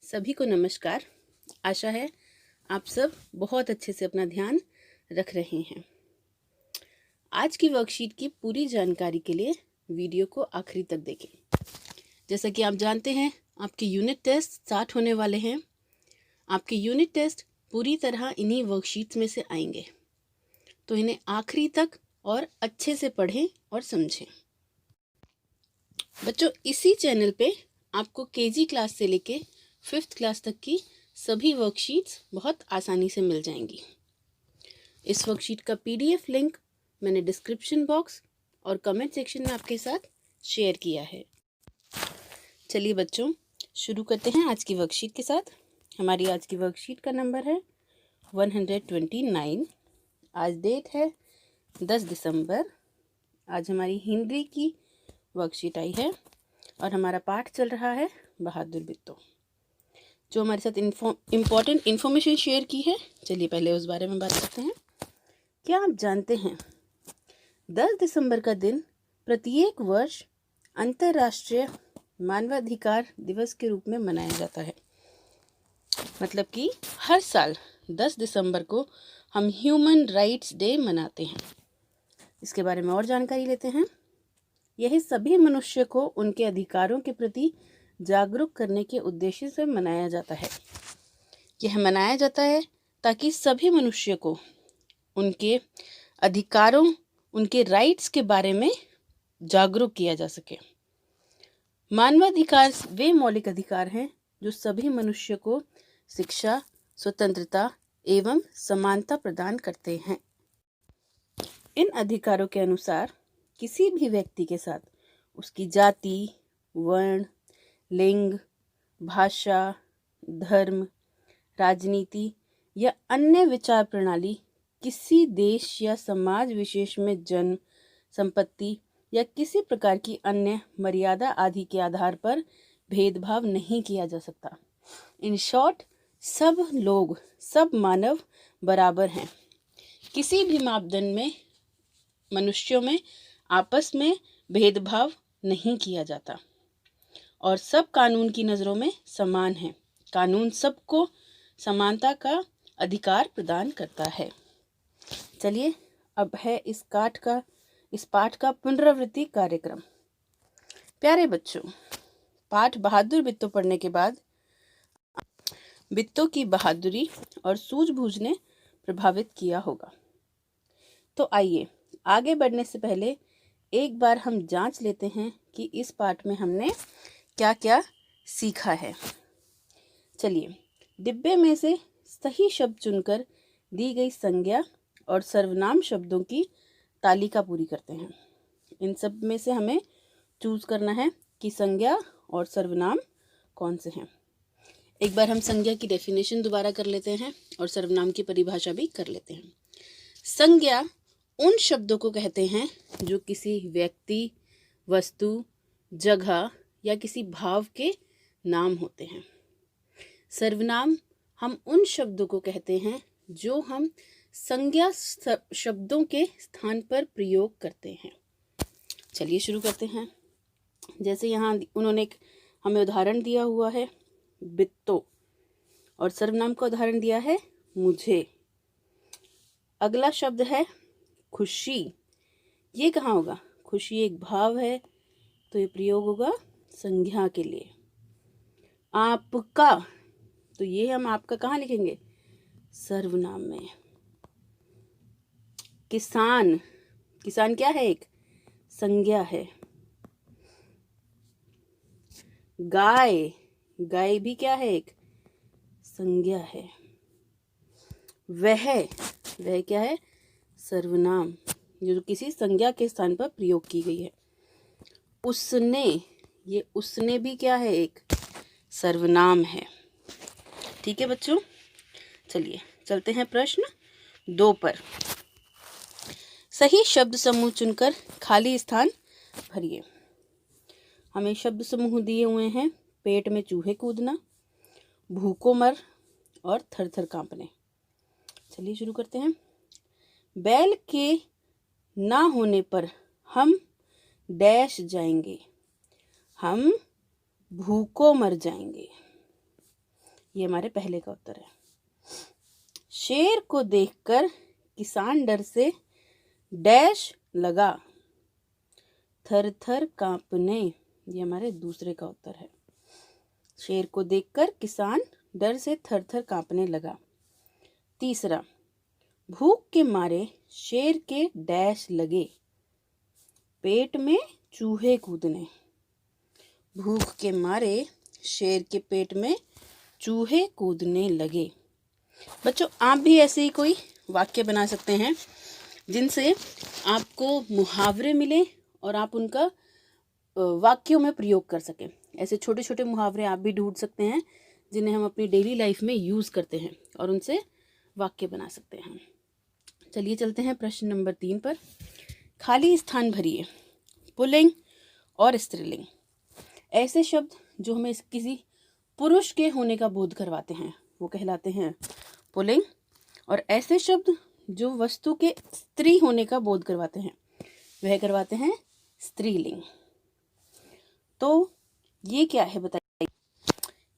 सभी को नमस्कार। आशा है आप सब बहुत अच्छे से अपना ध्यान रख रहे हैं। आज की वर्कशीट की पूरी जानकारी के लिए वीडियो को आखिरी तक देखें। जैसा कि आप जानते हैं, आपके यूनिट टेस्ट स्टार्ट होने वाले हैं। आपके यूनिट टेस्ट पूरी तरह इन्हीं वर्कशीट्स में से आएंगे, तो इन्हें आखिरी तक और अच्छे से पढ़ें और समझें। बच्चों, इसी चैनल पे आपको केजी क्लास से लेके 5th क्लास तक की सभी वर्कशीट्स बहुत आसानी से मिल जाएंगी। इस वर्कशीट का PDF लिंक मैंने डिस्क्रिप्शन बॉक्स और कमेंट सेक्शन में आपके साथ शेयर किया है। चलिए बच्चों, शुरू करते हैं आज की वर्कशीट के साथ। हमारी आज की वर्कशीट का नंबर है 129। आज डेट है 10 दिसंबर। आज हमारी हिंदी की वर्कशीट आई है और हमारा पाठ चल रहा है बहादुर बिट्टो। जो हमारे साथ इम्पॉर्टेंट इन्फॉर्मेशन शेयर की है, चलिए पहले उस बारे में बात करते हैं। क्या आप जानते हैं 10 दिसंबर का दिन प्रत्येक वर्ष अंतर्राष्ट्रीय मानवाधिकार दिवस के रूप में मनाया जाता है। मतलब कि हर साल 10 दिसंबर को हम ह्यूमन राइट्स डे मनाते हैं। इसके बारे में और जानकारी लेते हैं। यह सभी मनुष्य को उनके अधिकारों के प्रति जागरूक करने के उद्देश्य से मनाया जाता है। यह मनाया जाता है ताकि सभी मनुष्य को उनके अधिकारों, उनके राइट्स के बारे में जागरूक किया जा सके। मानवाधिकार वे मौलिक अधिकार हैं जो सभी मनुष्य को शिक्षा, स्वतंत्रता एवं समानता प्रदान करते हैं। इन अधिकारों के अनुसार किसी भी व्यक्ति के साथ उसकी जाति, वर्ण, लिंग, भाषा, धर्म, राजनीति या अन्य विचार प्रणाली, किसी देश या समाज विशेष में जन्म, संपत्ति या किसी प्रकार की अन्य मर्यादा आदि के आधार पर भेदभाव नहीं किया जा सकता। इन शॉर्ट, सब लोग, सब मानव बराबर हैं। किसी भी मापदंड में मनुष्यों में आपस में भेदभाव नहीं किया जाता और सब कानून की नज़रों में समान हैं। कानून सबको समानता का अधिकार प्रदान करता है। चलिए, अब है इस पाठ का पुनरावृत्ति कार्यक्रम। प्यारे बच्चों, पाठ बहादुर बिट्टो पढ़ने के बाद बिट्टो की बहादुरी और सूझबूझ ने प्रभावित किया होगा। तो आइए, आगे बढ़ने से पहले एक बार हम जांच लेते हैं कि इस पाठ में हमने क्या क्या सीखा है। चलिए, डिब्बे में से सही शब्द चुनकर दी गई संज्ञा और सर्वनाम शब्दों की तालिका पूरी करते हैं। इन सब में से हमें चूज करना है कि संज्ञा और सर्वनाम कौन से हैं। एक बार हम संज्ञा की डेफिनेशन दोबारा कर लेते हैं और सर्वनाम की परिभाषा भी कर लेते हैं। संज्ञा उन शब्दों को कहते हैं जो किसी व्यक्ति, वस्तु, जगह या किसी भाव के नाम होते हैं। सर्वनाम हम उन शब्दों को कहते हैं जो हम संज्ञा शब्दों के स्थान पर प्रयोग करते हैं। चलिए शुरू करते हैं। जैसे यहाँ उन्होंने हमें उदाहरण दिया हुआ है बिट्टो, और सर्वनाम का उदाहरण दिया है मुझे। अगला शब्द है खुशी। ये कहाँ होगा? खुशी एक भाव है, तो ये प्रयोग होगा संज्ञा के लिए। आपका, तो ये हम आपका कहाँ लिखेंगे? सर्वनाम में। किसान, किसान क्या है? एक संज्ञा है। गाय, गाय भी क्या है? एक संज्ञा है। वह क्या है? सर्वनाम, जो किसी संज्ञा के स्थान पर प्रयोग की गई है। उसने, ये उसने भी क्या है? एक सर्वनाम है। ठीक है बच्चों, चलिए चलते हैं प्रश्न 2 पर। सही शब्द समूह चुनकर खाली स्थान भरिए। हमें शब्द समूह दिए हुए हैं पेट में चूहे कूदना, भूखों मर और थर थर कांपने। चलिए शुरू करते हैं। बैल के ना होने पर हम डैश जाएंगे, हम भूखों मर जाएंगे। ये हमारे पहले का उत्तर है। शेर को देखकर किसान डर से डैश लगा, थर थर कांपने। ये हमारे दूसरे का उत्तर है। शेर को देखकर किसान डर से थर थर कांपने लगा। तीसरा, भूख के मारे शेर के डैश लगे, पेट में चूहे कूदने। भूख के मारे शेर के पेट में चूहे कूदने लगे। बच्चों, आप भी ऐसे ही कोई वाक्य बना सकते हैं जिनसे आपको मुहावरे मिले और आप उनका वाक्यों में प्रयोग कर सकें। ऐसे छोटे छोटे मुहावरे आप भी ढूंढ सकते हैं जिन्हें हम अपनी डेली लाइफ में यूज़ करते हैं और उनसे वाक्य बना सकते हैं। चलिए चलते हैं प्रश्न नंबर 3 पर। खाली स्थान भरिए। पुल्लिंग और स्त्रीलिंग। ऐसे शब्द जो हमें किसी पुरुष के होने का बोध करवाते हैं वो कहलाते हैं पुल्लिंग, और ऐसे शब्द जो वस्तु के स्त्री होने का बोध करवाते हैं वह करवाते हैं स्त्रीलिंग। तो ये क्या है बताइए?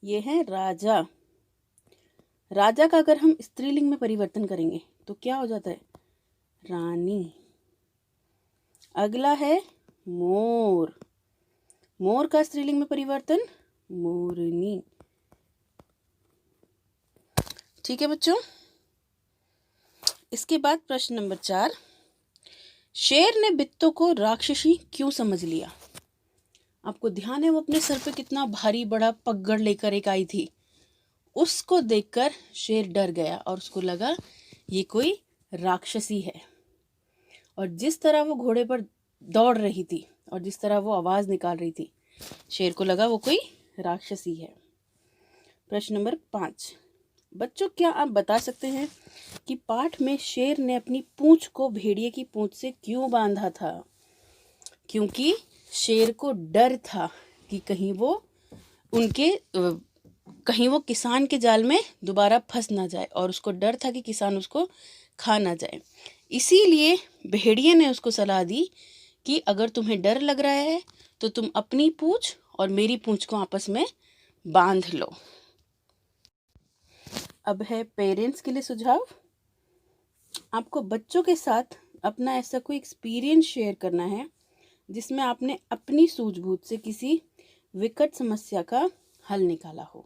ये है राजा। राजा का अगर हम स्त्रीलिंग में परिवर्तन करेंगे तो क्या हो जाता है? रानी। अगला है मोर। मोर का स्त्रीलिंग में परिवर्तन मोरनी। ठीक है बच्चों। इसके बाद प्रश्न नंबर 4। शेर ने बित्तों को राक्षसी क्यों समझ लिया? आपको ध्यान है वो अपने सर पे कितना भारी बड़ा पगड़ लेकर एक आई थी। उसको देखकर शेर डर गया और उसको लगा ये कोई राक्षसी है। और जिस तरह वो घोड़े पर दौड़ रही थी और जिस तरह वो आवाज़ निकाल रही थी, शेर को लगा वो कोई राक्षसी है। प्रश्न नंबर 5। बच्चों, क्या आप बता सकते हैं कि पाठ में शेर ने अपनी पूंछ को भेड़िए की पूंछ से क्यों बांधा था? क्योंकि शेर को डर था कि कहीं वो किसान के जाल में दोबारा फंस ना जाए, और उसको डर था कि किसान उसको खा ना जाए। इसीलिए भेड़िए ने उसको सलाह दी कि अगर तुम्हें डर लग रहा है तो तुम अपनी पूंछ और मेरी पूंछ को आपस में बांध लो। अब है पेरेंट्स के लिए सुझाव। आपको बच्चों के साथ अपना ऐसा कोई एक्सपीरियंस शेयर करना है जिसमें आपने अपनी सूझबूझ से किसी विकट समस्या का हल निकाला हो।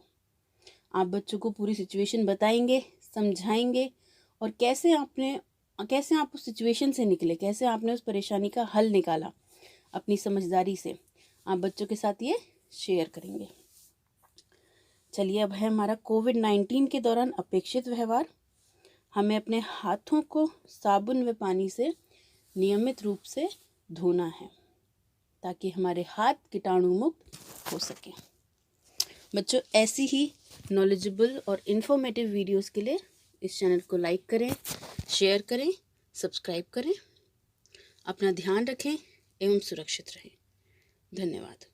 आप बच्चों को पूरी सिचुएशन बताएंगे, समझाएंगे और कैसे आप उस सिचुएशन से निकले, कैसे आपने उस परेशानी का हल निकाला अपनी समझदारी से। आप बच्चों के साथ ये शेयर करेंगे। चलिए, अब है हमारा कोविड-19 के दौरान अपेक्षित व्यवहार। हमें अपने हाथों को साबुन व पानी से नियमित रूप से धोना है ताकि हमारे हाथ कीटाणु मुक्त हो सके। बच्चों, ऐसी ही नॉलेजेबल और इन्फॉर्मेटिव वीडियोस के लिए इस चैनल को लाइक करें, शेयर करें, सब्सक्राइब करें। अपना ध्यान रखें एवं सुरक्षित रहें। धन्यवाद।